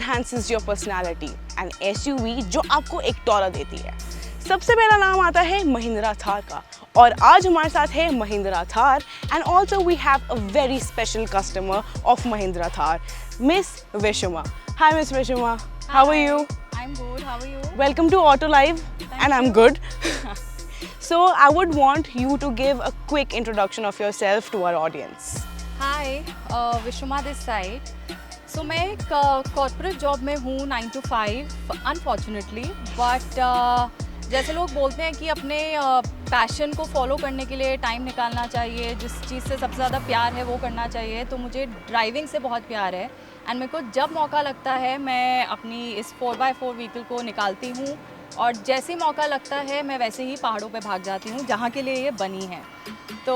enhances your personality and SUV जो आपको एक टॉरा देती है। सबसे पहला नाम आता है महिंद्रा थार का और आज हमारे साथ है Mahindra Thar and also we have a very special customer of Mahindra Thar, miss Vishuma. Hi miss Vishuma, how are you? I'm good. How are you? Welcome to Auto Live and I'm good. So I would want you to give a quick introduction of yourself to our audience. Hi, Vishuma this side. So मैं एक corporate job में हूँ 9 to 5 unfortunately, but जैसे लोग बोलते हैं कि अपने पैशन को फॉलो करने के लिए टाइम निकालना चाहिए, जिस चीज़ से सबसे ज़्यादा प्यार है वो करना चाहिए। तो मुझे ड्राइविंग से बहुत प्यार है एंड मेरे को जब मौका लगता है मैं अपनी इस 4x4 व्हीकल को निकालती हूँ और जैसे ही मौका लगता है मैं वैसे ही पहाड़ों पे भाग जाती हूँ जहाँ के लिए ये बनी है। तो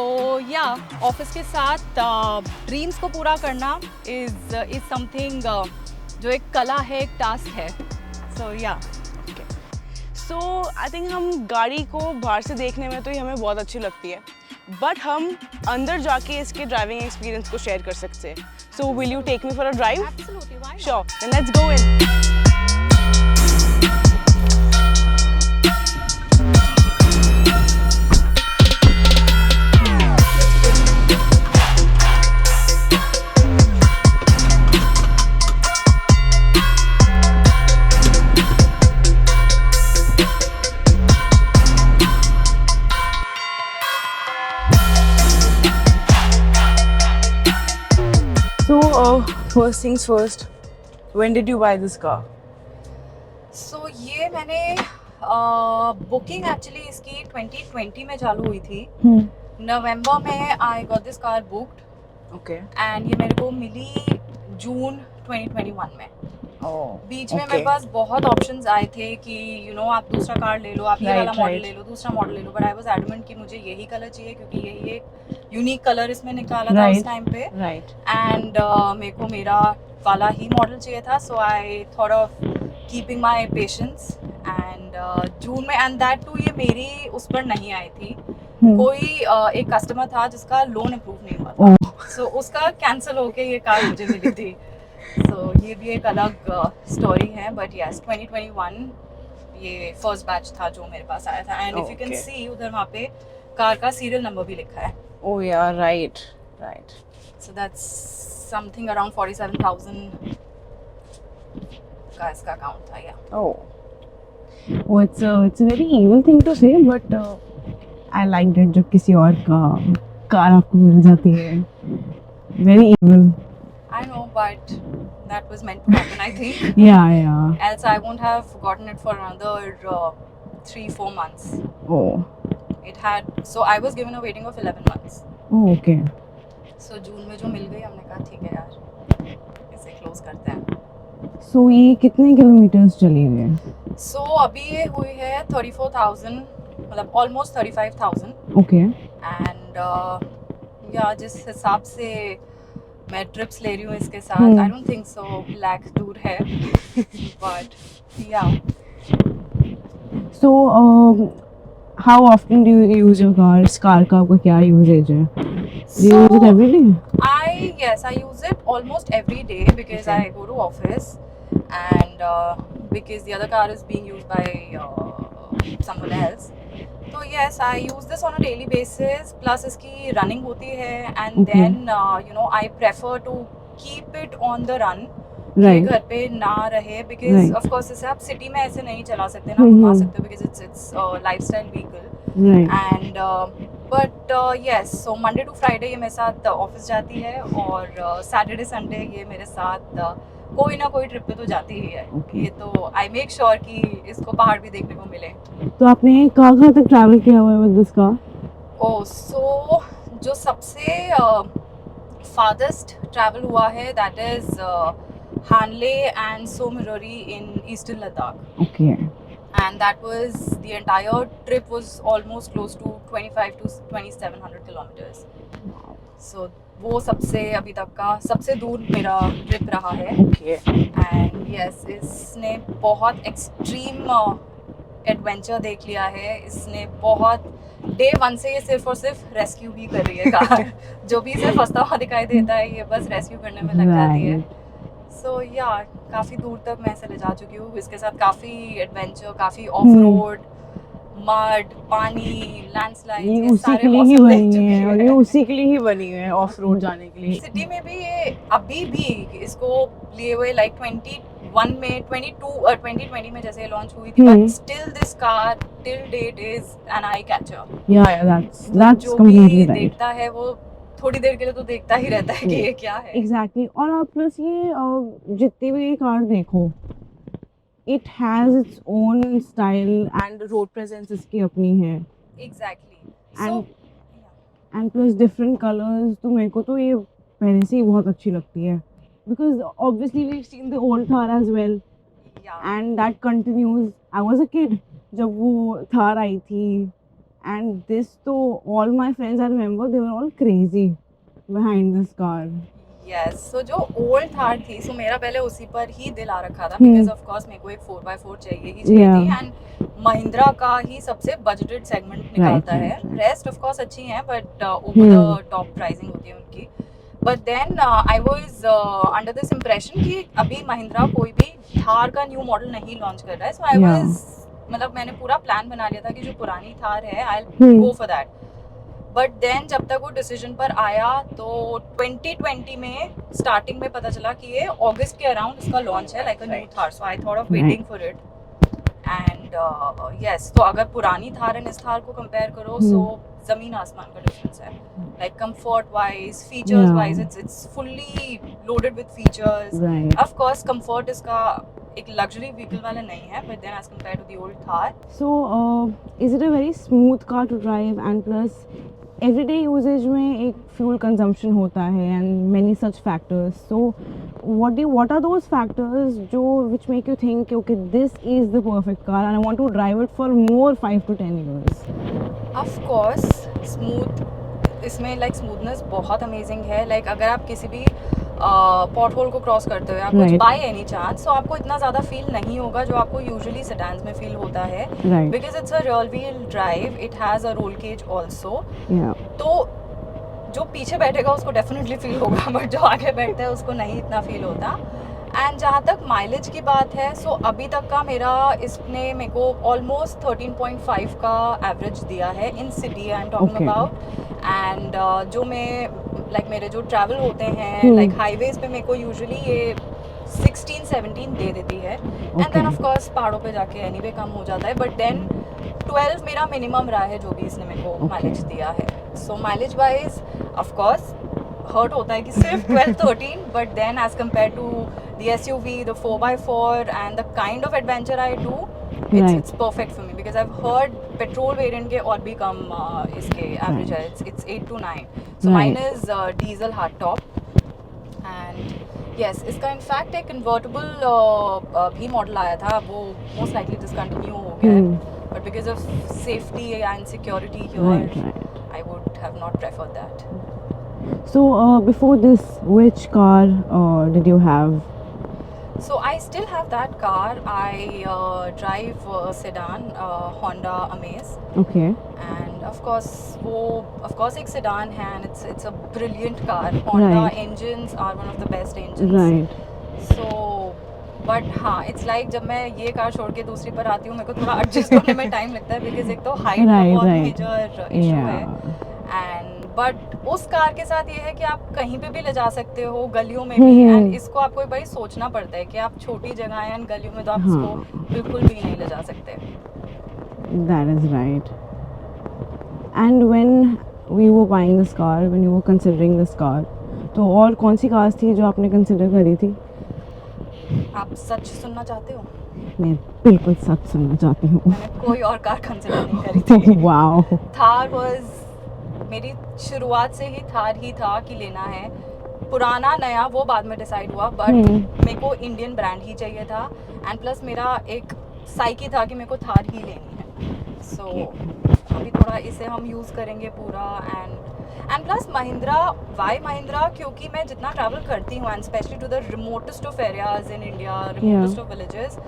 या ऑफिस के साथ ड्रीम्स को पूरा करना इज़ समथिंग जो एक कला है, एक टास्क है। सो या सो आई थिंक हम गाड़ी को बाहर से देखने में तो ये हमें बहुत अच्छी लगती है, बट हम अंदर जाके इसके ड्राइविंग एक्सपीरियंस को शेयर कर सकते हैं। So will you take me for a drive? Absolutely, why not? Sure, then let's go in. First things first, when did you buy this car? So ये मैंने बुकिंग एक्चुअली इसकी 2020 में चालू हुई थी। नवंबर में I got this car booked, Okay. And ये मेरे को मिली जून 2021 में। Oh. बीच में Okay. मेरे पास बहुत ऑप्शंस आए थे कि आप दूसरा कार ले लो, आप ये Right, वाला मॉडल right. ले लो, दूसरा मॉडल ले लो, बट आई वाज एडमेंट कि मुझे यही कलर चाहिए क्योंकि यही एक यूनिक कलर इसमें निकाला था उस टाइम पे, Right. एंड मेरे को मेरा वाला ही मॉडल चाहिए था। So I thought of keeping my patience and June में, एंड दैट टू ये मेरी उस पर नहीं आई थी। कोई एक कस्टमर था जिसका लोन अप्रूव नहीं हुआ था, सो उसका कैंसिल होके ये कार मुझे मिली थी। सो ये भी एक अलग स्टोरी है, बट यस 2021 ये फर्स्ट बैच था जो मेरे पास आया था, and if you can Okay. सी उधर वहाँ पे कार का सीरियल नंबर भी लिखा है। Oh yeah, right. Right. So that's something around 47,000 का इसका अकाउंट था। या Oh. Oh, it's a very evil thing to say, but I liked it जब किसी और का कार आपको मिल जाती है। Very evil. I know, but that was meant to happen, I think. Yeah, yeah. Else I won't have gotten it for another 3-4 months. Oh. It had, so I was given a waiting of 11 months. Oh, okay. So जून में जो मिल गई हमने कहा ठीक है यार इसे close करते हैं। So ये कितने किलोमीटर्स चली हुई है? So अभी ये हुई है 34,000, मतलब ऑलमोस्ट 35,000, Okay. एंड या जिस हिसाब से मैं ट्रिप्स ले रही हूँ इसके साथ, I don't think so lakh दूर है, बट या So how often do you use your car? इस कार का आपका क्या यूजेज है? Do you use it every day? I use it almost every day because Okay. I go to office, and because the other car is being used by someone else. So yes, I use this on a daily basis. Plus इसकी running होती है, and Okay. then I prefer to keep it on the run. Right. घर पे ना रहे, because Right. of course इसे आप city में ऐसे नहीं चला सकते ना, घुमा सकते हो, because it's lifestyle vehicle. Right. And but yes, so Monday to Friday ये मेरे साथ ऑफिस जाती है, और सैटरडे संडे ये मेरे साथ कोई ना कोई ट्रिप पे तो जाती ही है। Okay. ये तो आई मेक श्योर कि इसको पहाड़ भी देखने को मिले। तो आपने कहाँ तक ट्रैवल किया हुआ है with this car? Oh, so जो सबसे फारदेस्ट ट्रैवल हुआ है that is Hanle and Tsomoriri in eastern Ladakh, Okay. and that was the entire trip was almost close to 25 to 2700 kilometers. So वो सबसे अभी तक का सबसे दूर मेरा ट्रिप रहा है। Okay. एंड यस, इसने बहुत एक्सट्रीम एडवेंचर देख लिया है। इसने बहुत डे 1 से ये सिर्फ और सिर्फ रेस्क्यू ही कर रही है कार। जो भी इसे फंसता हुआ दिखाई देता है ये बस रेस्क्यू करने में लग जाती है। सो या काफ़ी दूर तक मैं ऐसे ले जा चुकी हूँ, इसके साथ काफ़ी एडवेंचर, काफ़ी ऑफ रोड, मड, पानी, लैंडस्लाइड, ये ये उसी सारे के लिए ही मौसम देख बनी है और चुकी ये है। उसी के लिए ही बनी है ऑफ रोड जाने के लिए। सिटी में भी ये अभी भी इसको लिए हुए लाइक 21 में 2020 में जैसे लॉन्च हुई थी, but still this car till date is an eye catcher. Yeah, that's जो completely भी right. देखता है वो थोड़ी देर के लिए तो देखता ही रहता है कि ये क्या है। Exactly. और आप प्लस ये जितनी भी कार देखो, it has its own style and road presence इसकी अपनी है। Exactly. And and plus different colors, तो मेरे को तो ये पहले से ही बहुत अच्छी लगती है। Because obviously we've seen the old Thar as well, and that continues. I was a kid जब वो Thar आई थी, and this तो all my friends I remember they were all crazy behind this car. Yes, so जो old Thar थी, सो मेरा पहले उसी पर ही दिल आ रखा था, बिकॉज ऑफ कोर्स मेरे को एक 4x4 चाहिए ही चाहिए थी, एंड महिंद्रा का ही सबसे बजटेड सेगमेंट निकालता है। रेस्ट ऑफ कोर्स अच्छी हैं, but over the top pricing होती है उनकी। But then I was under this impression कि अभी महिंद्रा कोई भी थार का न्यू मॉडल नहीं लॉन्च कर रहा है, सो आई वाज मतलब मैंने पूरा प्लान बना लिया था कि जो पुरानी थार है I will go for that. But then जब तक वो डिसीजन पर आया तो 2020 में स्टार्टिंग में पता चला कि ये अगस्त के अराउंड इसका लॉन्च है, like a new Thar, so I thought of waiting for it. And yes, तो अगर पुरानी थार एंड इस थार को कंपेयर करो, सो जमीन आसमान का डिफरेंस है, like comfort wise, features wise, it's fully loaded with features. Of course comfort इसका एक लग्जरी व्हीकल वाला नहीं है, but then as compare to the old Thar, So is it a very smooth car to drive, and plus everyday usage में एक fuel consumption होता है and many such factors. So what are those factors जो which make you think okay this is the perfect car and I want to drive it for more 5 to 10 years? Of course smooth, इसमें like smoothness बहुत amazing है। Like अगर आप किसी भी pot whole को cross करते हो या कुछ बाय एनी चांस, तो आपको इतना ज़्यादा फील नहीं होगा जो आपको यूजुअली सेडान्स में फील होता है, because it's a real wheel drive, it has a roll cage also. तो जो पीछे बैठेगा उसको डेफिनेटली फील होगा, बट जो आगे बैठता है उसको नहीं इतना फील होता। एंड जहाँ तक माइलेज की बात है, सो अभी तक का मेरा इसने मेरे को ऑलमोस्ट 13.5 का एवरेज दिया है इन city I am talking about. And जो मैं लाइक मेरे जो ट्रैवल होते हैं लाइक हाईवेज पे, मेरे को यूजुअली ये 16-17 दे देती है, एंड देन ऑफ कोर्स पहाड़ों पे जाके एनीवे कम हो जाता है, बट देन 12 मेरा मिनिमम रहा है जो भी इसने मेरे को माइलेज दिया है। So mileage wise of course hurt होता है कि सिर्फ 12-13, but then as compared to the SUV, the 4x4 and the kind of adventure I do, it's perfect for me, because I've heard petrol variant के और भी कम इसके average है, it's 8 to 9, so mine is diesel hardtop, and yes, इसका in fact एक convertible भी model आया था, वो most likely discontinue हो गया है, but because of safety and security here, I would have not preferred that. So before this, which car did you have? So I still have that car. I drive a sedan, Honda Amaze. Okay. And of course एक sedan है, and it's a brilliant car. Honda engines are one of the best engines. Right. So but हाँ, it's like जब मैं ये car छोड़ के दूसरी पर आती हूँ, मेरे को थोड़ा adjust होने में time लगता है, because एक तो height का बहुत major issue है, and बट उस कार के साथ ये है कि आप कहीं पे भी ले जा सकते हो, गलियों में भी, एंड इसको आपको भाई सोचना पड़ता है कि आप छोटी जगह हैं एंड गलियों में तो आप इसको बिल्कुल भी नहीं ले जा सकते। That is right. And when we were buying this car, when you were considering this car, तो और कौन सी कार्स थी जो आपने कंसिडर करी थी? आप सच सुनना चाहते हो? मैं बिल्कुल सच सुनना चाहती हूँ। मैंने कोई और कार कंसिडर नहीं करी थी। Wow. थार वाज मेरी शुरुआत से ही थार ही था कि लेना है, पुराना नया वो बाद में डिसाइड हुआ, बट मेरे को इंडियन ब्रांड ही चाहिए था, एंड प्लस मेरा एक साइकी था कि मेरे को थार ही लेनी है। सो अभी थोड़ा इसे हम यूज़ करेंगे पूरा, and plus Mahindra, why Mahindra, क्योंकि मैं जितना ट्रैवल करती हूँ and specially to the remotest of areas in India, remotest of villages,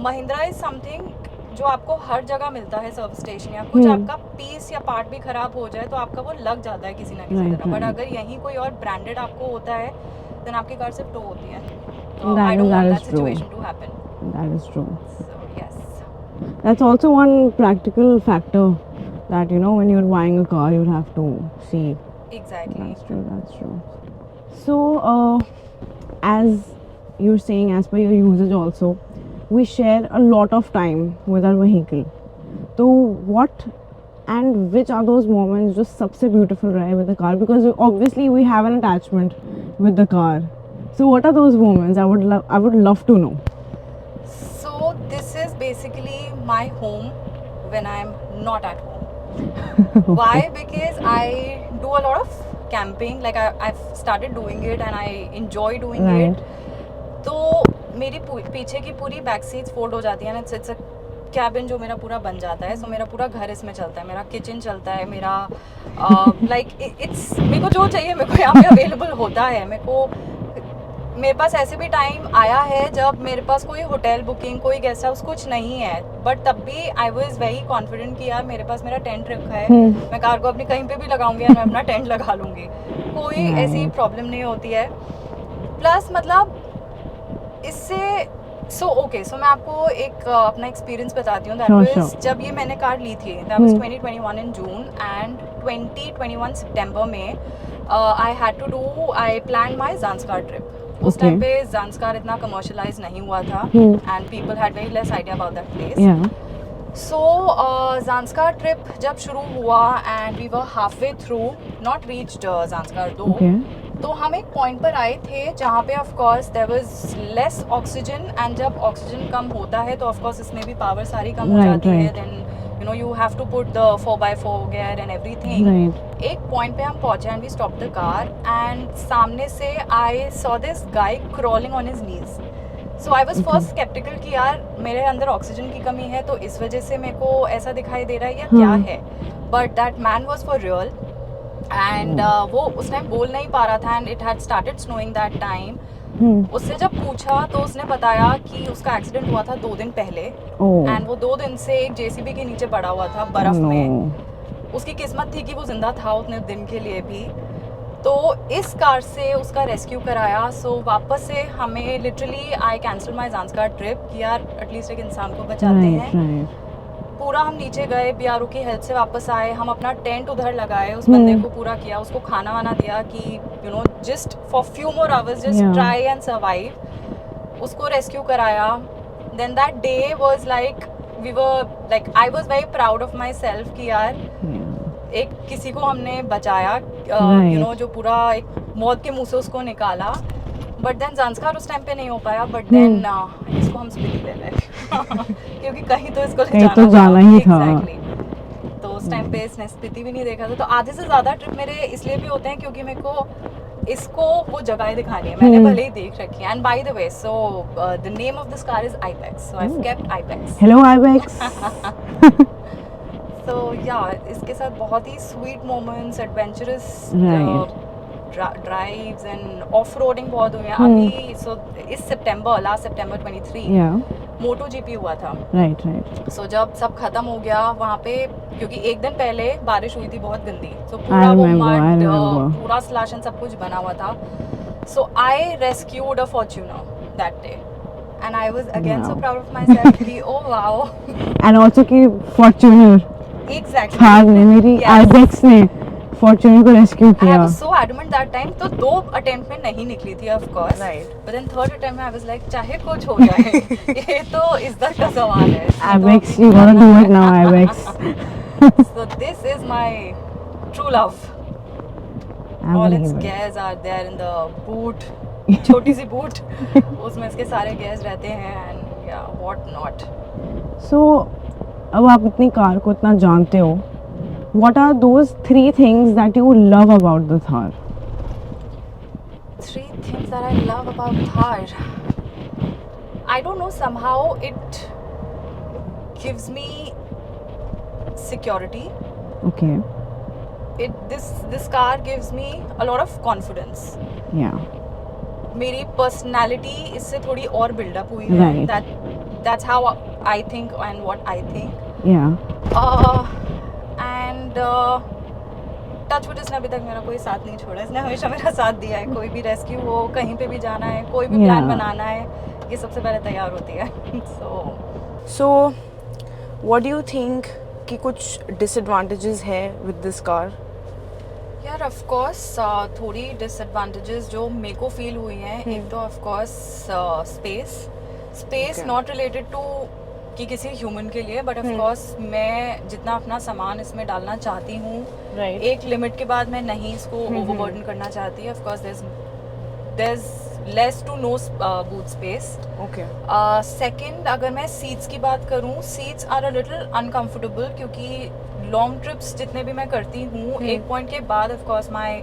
Mahindra is something जो आपको हर जगह मिलता है, सर्विस स्टेशन या कुछ आपका पीस या पार्ट भी खराब हो जाए तो आपका वो लग जाता है किसी ना किसी तरह, बट अगर यहीं कोई और ब्रांडेड आपको होता है देन आपकी कार सिर्फ टो होती है। I don't want that that is true. situation to happen. That is true. So yes. That's also one practical factor that, you know, when you're buying a car, you'll have to see. Exactly. That's true. That's true. So, as you're saying, as per your usage also, we share a lot of time with our vehicle. So, what and which are those moments जो सबसे beautiful रहे with the car? Because obviously we have an attachment with the car. So, what are those moments? I would love to know. So this is basically my home when I'm not at home. Why? Because I do a lot of camping. Like I've started doing it and I enjoy doing Right. it. तो मेरी पीछे की पूरी back seats fold हो जाती है ना, it's cabin जो मेरा पूरा बन जाता है. सो मेरा पूरा घर इसमें चलता है, मेरा किचन चलता है, मेरा लाइक इट्स मेरे को जो चाहिए मेरे को यहाँ पे अवेलेबल होता है. मेरे पास ऐसे भी टाइम आया है जब मेरे पास कोई होटल बुकिंग, कोई गेस्ट हाउस कुछ नहीं है, बट तब भी आई वॉज वेरी कॉन्फिडेंट कि यार मेरे पास मेरा टेंट रखा है, मैं कार को अपनी कहीं पे भी लगाऊंगी और मैं अपना टेंट लगा लूँगी, कोई ऐसी प्रॉब्लम नहीं होती है. प्लस मतलब इससे सो मैं आपको एक अपना एक्सपीरियंस बताती हूँ. दैट वाज जब ये मैंने कार ली थी, that was 2021 in June, and 2021 सितंबर में I plan my Zanskar trip. उस टाइम पे ज़ांस्कार इतना कमर्शलाइज नहीं हुआ था and people had very less idea about that place. So Zanskar trip जब शुरू हुआ and we were halfway through, not reached Zanskar though, तो हम एक पॉइंट पर आए थे जहाँ पे of course there was less oxygen, and जब ऑक्सीजन कम होता है तो ऑफ कोर्स इसमें भी पावर सारी कम हो जाती है. Then you know you have to put the 4x4 gear and everything. एक पॉइंट पे हम पहुंचे and we stop the car and सामने से I saw this guy crawling on his knees. So I was first sceptical कि यार मेरे अंदर ऑक्सीजन की कमी है तो इस वजह से मेरे को ऐसा दिखाई दे रहा है या क्या है. But that man was for real and वो उस टाइम बोल नहीं पा रहा था and it had started snowing that time. उससे जब पूछा तो उसने बताया कि उसका एक्सीडेंट हुआ था 2 दिन पहले एंड वो 2 दिन से एक जेसीबी के नीचे पड़ा हुआ था बर्फ में. उसकी किस्मत थी कि वो जिंदा था उतने दिन के लिए भी. तो इस कार से उसका रेस्क्यू कराया. सो वापस से हमें literally I cancel my Zanskar trip कि यार एटलीस्ट एक इंसान को बचाते हैं. पूरा हम नीचे गए, बीआरओ की हेल्प से वापस आए, हम अपना टेंट उधर लगाए, उस बंदे को पूरा किया, उसको खाना वाना दिया कि you know just for few more hours just try and survive. उसको रेस्क्यू कराया. Then that day was like we were like I was very proud of myself कि यार एक किसी को हमने बचाया, यू नो जो पूरा एक मौत के मुंह से उसको निकाला. बट देन ज़ांस्कार उस टाइम पे नहीं हो पाया. बट देन इसको हम स्पीति ले लें क्योंकि कहीं तो इसको जाना ही था. Exactly. तो उस टाइम पे इसने स्पीति भी नहीं देखा था. तो आधे से ज़्यादा ट्रिप मेरे इसलिए भी होते हैं क्योंकि मेरे को इसको वो जगह दिखानी है. मैंने भले ही देख रखी है. And by the way so the name of this car is Ipex. So I have kept Ipex. Hello Ipex. तो या इसके साथ बहुत ही sweet moments, adventurous drives and off roading बहुत हुए हैं. अभी सो इस लास्ट सितंबर 23 मोटो जीपी हुआ था. राइट. सो जब सब खत्म हो गया वहाँ पे, क्योंकि एक दिन पहले बारिश हुई थी बहुत गंदी, सो पूरा वो मड पूरा स्लैश एंड सब कुछ बना हुआ था. So I rescued a Fortuner that day and I was again so proud of myself कि ओह वाओ. एंड आल्सो कि फॉर्च्यूनर एग्जैक्टली कार ने मेरी आईपेक्स ने फॉर्च्यूनर को रेस्क्यू किया. I was so adamant that time. तो 2 attempt में नहीं निकली थी of course. Right. But then 3rd attempt में I was like चाहे कुछ हो जाए ये तो इज्जत का सवाल है. Abex, you gotta do it now, Abex. So this is my true love. All its gears are there in the boot. छोटी सी boot. उसमें इसके सारे gears रहते हैं and yeah, what not. So अब आप इतनी कार को इतना जानते हो, what are those 3 things that you love about the Thar? 3 things that I love about Thar. I don't know, somehow it gives me security. Okay. This car gives me a lot of confidence. Yeah. मेरी personality इससे थोड़ी और build-up हुई है. Right. That's how I think and what I think. Yeah. And touch wood इसने अभी तक मेरा कोई साथ नहीं छोड़ा, इसने हमेशा मेरा साथ दिया है। कोई भी रेस्क्यू हो, कहीं पे भी जाना है, कोई भी प्लान Yeah. बनाना है, ये सबसे पहले तैयार होती है। So, what do you think कि कुछ disadvantages है with this car? यार ऑफ कोर्स थोड़ी डिसएडवांटेजेस जो मेरे को फील हुई हैं, एक तो of course space Okay. Not related to कि किसी ह्यूमन के लिए, बट ऑफ कोर्स मैं जितना अपना सामान इसमें डालना चाहती हूँ, Right. एक लिमिट के बाद मैं नहीं इसको ओवरबर्डन करना चाहती। Of course there is less to no boot space. Okay. Second, अगर मैं सीट्स की बात करूं, seats are a little uncomfortable क्योंकि लॉन्ग ट्रिप्स जितने भी मैं करती हूँ, एक पॉइंट के बाद of course my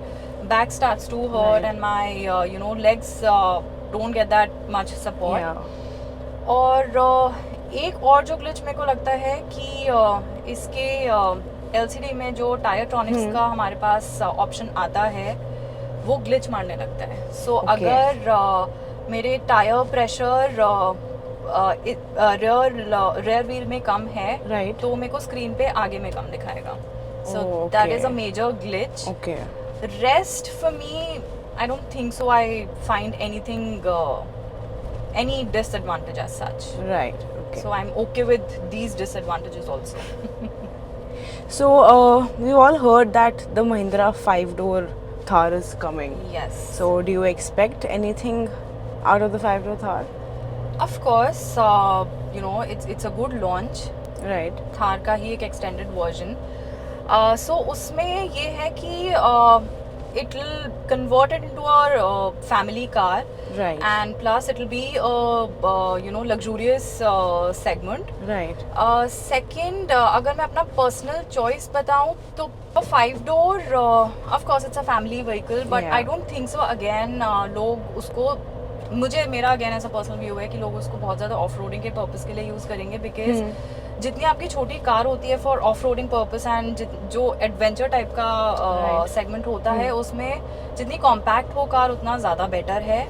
back starts to hurt Right. And my you know legs don't get that much support. Yeah. और एक और जो ग्लिच मेरे को लगता है कि इसके एलसीडी में जो टायर ट्रॉनिक्स का हमारे पास ऑप्शन आता है, वो ग्लिच मारने लगता है। सो Okay. अगर मेरे टायर प्रेशर रेयर व्हील में कम है, Right. तो मेरे को स्क्रीन पे आगे में कम दिखाएगा। So Oh, that is a okay. Major glitch. Okay. Rest for me, I don't think so. I find anything, any disadvantage as such. Right. Okay. So I'm okay with these disadvantages also. So, we've all heard that the Mahindra 5-door Thar is coming. Yes. So, do you expect anything out of the 5-door Thar? Of course, you know, it's a good launch. Right. Thar का ही एक extended version. So उसमें ये है कि it will convert it into a family car. Right. And plus it will be a you know luxurious segment. Right. Second, अगर मैं अपना personal choice बताऊं तो 5-door of course it's a family vehicle, but Yeah. I don't think so again लोग उसको, मेरा again ऐसा personal view है कि लोग उसको बहुत ज़्यादा ऑफ रोडिंग के पर्पस के लिए यूज़ करेंगे, बिकॉज जितनी आपकी छोटी कार होती है for off roading purpose and जो एडवेंचर टाइप का Right. सेगमेंट होता है, उसमें जितनी कॉम्पैक्ट हो कार उतना ज़्यादा बेटर है।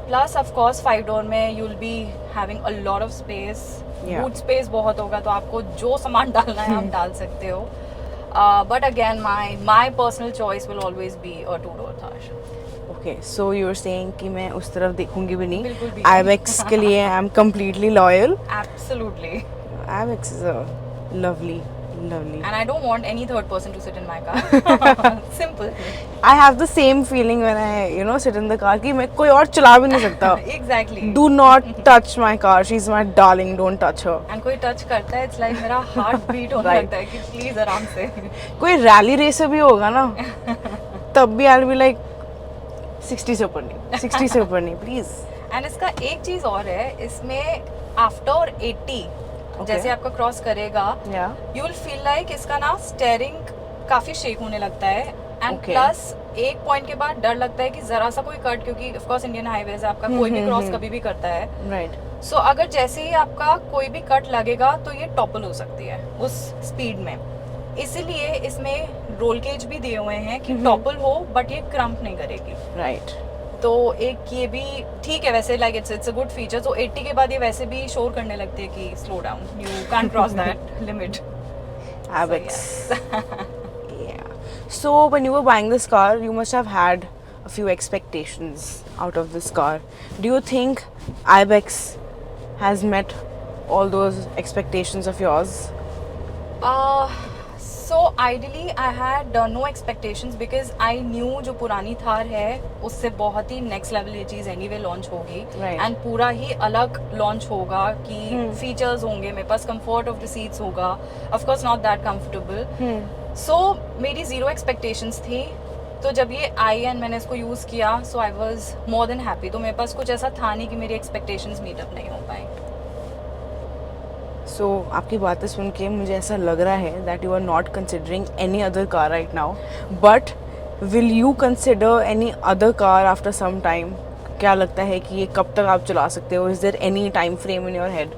प्लस ऑफ कोर्स 5-door में you will be having a lot of space, Yeah. Boot space बहुत होगा, तो आपको जो सामान डालना है आप डाल सकते हो। But again my personal choice will always be a 2-door Thar. Okay. So you're saying कि मैं उस तरफ देखूंगी भी नहीं. बिल्कुल भी नहीं. Ibex के लिए I'm completely loyal. Absolutely. Ibex is a lovely. And I don't want any third person to sit in my car. Simple. I have the same feeling when I sit in the car कि मैं कोई और चला भी नहीं सकता. Exactly. Do not touch my car. She's my darling. Don't touch her. And कोई touch करता है, it's like मेरा हार्ट बीट होने Right. लगता है कि प्लीज आराम से। कोई रैली रेसर भी होगा ना, तब भी I'll be like 60 से ऊपर नहीं, 60 से ऊपर नहीं, please. एंड इसका एक चीज और है, इसमें आफ्टर 80 जैसे आपका क्रॉस करेगा, Yeah. You will feel like इसका ना स्टेयरिंग काफी शेक होने लगता है। And Okay. प्लस एक पॉइंट के बाद डर लगता है कि जरा सा कोई कट, क्योंकि ऑफ कोर्स इंडियन हाईवेज आपका कोई भी क्रॉस कभी भी करता है, Right. सो अगर जैसे ही आपका कोई भी कट लगेगा तो ये टॉपल हो सकती है उस स्पीड में। इसीलिए इसमें रोल केज भी दिए हुए हैं कि टॉपल हो बट ये क्रम्प नहीं करेगी। Right. तो एक ये भी ठीक है वैसे, like it's a good feature. तो 80 के बाद ये वैसे भी शोर करने लगती है कि slow down, you can't cross that limit. Ibex. Yeah. So when you were buying this car, you must have had a few expectations out of this car. Do you think Ibex has met all those expectations of yours? So ideally I had no expectations because I knew जो पुरानी थार है उससे बहुत ही next level ये चीज़ anyway launch होगी, Right. And पूरा ही अलग लॉन्च होगा कि फीचर्स होंगे, मेरे पास कंफर्ट ऑफ द सीट्स होगा, of course not that comfortable. So मेरी ज़ीरो एक्सपेक्टेशंस थी। तो जब ये आई एंड मैंने इसको यूज़ किया, so I was more than happy. तो मेरे पास कुछ ऐसा था नहीं कि मेरी एक्सपेक्टेशंस मीटअप नहीं हो पाए। So आपकी बातें सुन के मुझे ऐसा लग रहा है that you are not considering any other car right now, but will you consider any other car after some time? क्या लगता है कि ये कब तक आप चला सकते हो? Is there any time frame in your head?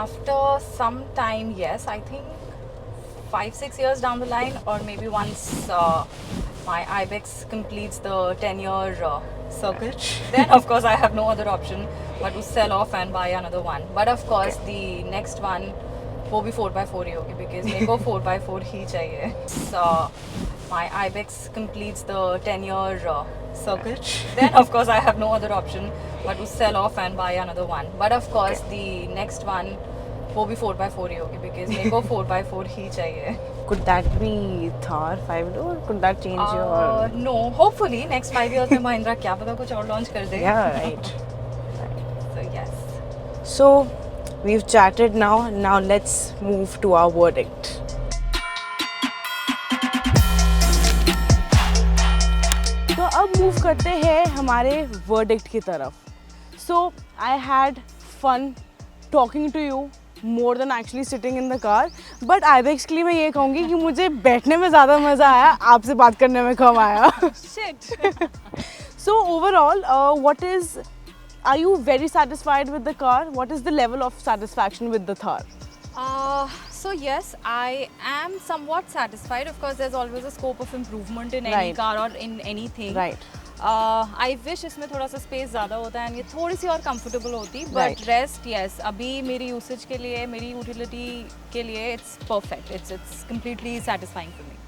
After some time, yes, I think 5-6 years down the line, or maybe once my Ibex completes the 10-year circuit, then of course I have no other option but to sell off and buy another one. But of course the next one वो भी 4x4 ही होगी, because मेरे को 4x4 ही चाहिए। my ibex completes the 10-year circuit, then of course I have no other option but to sell off and buy another one. But of course the next one वो भी 4x4 ही होगी because मेरे को 4x4 ही चाहिए. Could that be Thar 5-door? Could that change your... No, hopefully next 5 years में महिंद्रा क्या पता कुछ और launch कर दे. Yeah, right. So yes. So, we've chatted now. Now let's move to our verdict. तो अब मूव करते हैं हमारे वर्डिक्ट की तरफ. So, I had fun talking to you more than actually sitting in the car. But ibex के लिए मैं ये कहूँगी कि मुझे बैठने में ज़्यादा मज़ा आया, आपसे बात करने में कम आया. Shit. So overall, are you very satisfied with the car? What is the level of satisfaction with the Thar? So yes, I am somewhat satisfied. Of course, there's always a scope of improvement in any Right. car or in anything. Right. I wish इसमें थोड़ा सा space ज़्यादा होता है and ये थोड़ी सी और comfortable होती. But Right. rest, yes, अभी मेरी यूसेज के लिए, मेरी यूटिलिटी के लिए it's perfect. It's completely satisfying for me.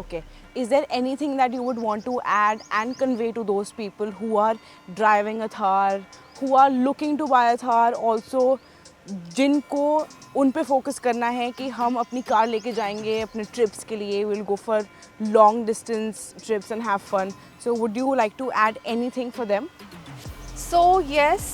Okay. Is there anything that you would want to add and convey to those people who are driving a Thar, who are looking to buy a Thar, also जिनको उन पे focus करना है कि हम अपनी car लेके जाएंगे अपने ट्रिप्स के लिए, will go for long distance trips and have fun. So would you like to add anything for them? So yes,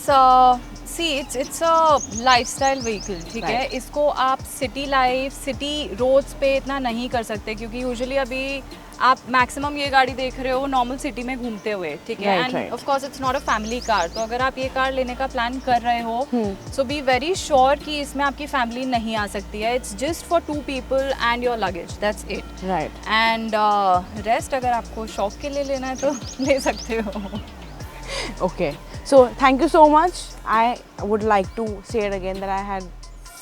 see it's a lifestyle vehicle, ठीक है. Right. इसको आप सिटी लाइफ, सिटी रोड्स पे इतना नहीं कर सकते क्योंकि यूजुअली अभी आप मैक्सिमम ये गाड़ी देख रहे हो नॉर्मल सिटी में घूमते हुए, ठीक है. Right, right. End of course it's not a family car. तो अगर आप ये कार लेने का प्लान कर रहे हो सो बी वेरी श्योर कि इसमें आपकी फैमिली नहीं आ सकती है. It's just for 2 people and your luggage, that's it. Right. And rest अगर आपको शौक के लिए लेना है तो ले सकते हो. Okay, so thank you so much. I would like to say it again that I had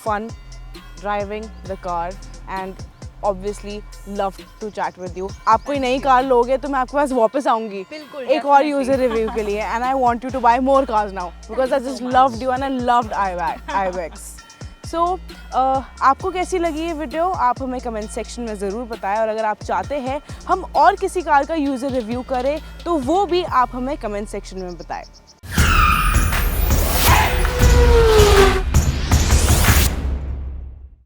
fun driving the car and obviously loved to chat with you. आप कोई नई कार लोगे तो मैं आपके पास वापस आऊँगी बिल्कुल, एक और definitely. यूज़र रिव्यू के लिए and I want you to buy more cars now because I just loved you and I loved ibex. So आपको कैसी लगी ये वीडियो आप हमें कमेंट सेक्शन में ज़रूर बताएं और अगर आप चाहते हैं हम और किसी कार का यूज़र रिव्यू करें तो वो भी आप हमें कमेंट सेक्शन में बताएं.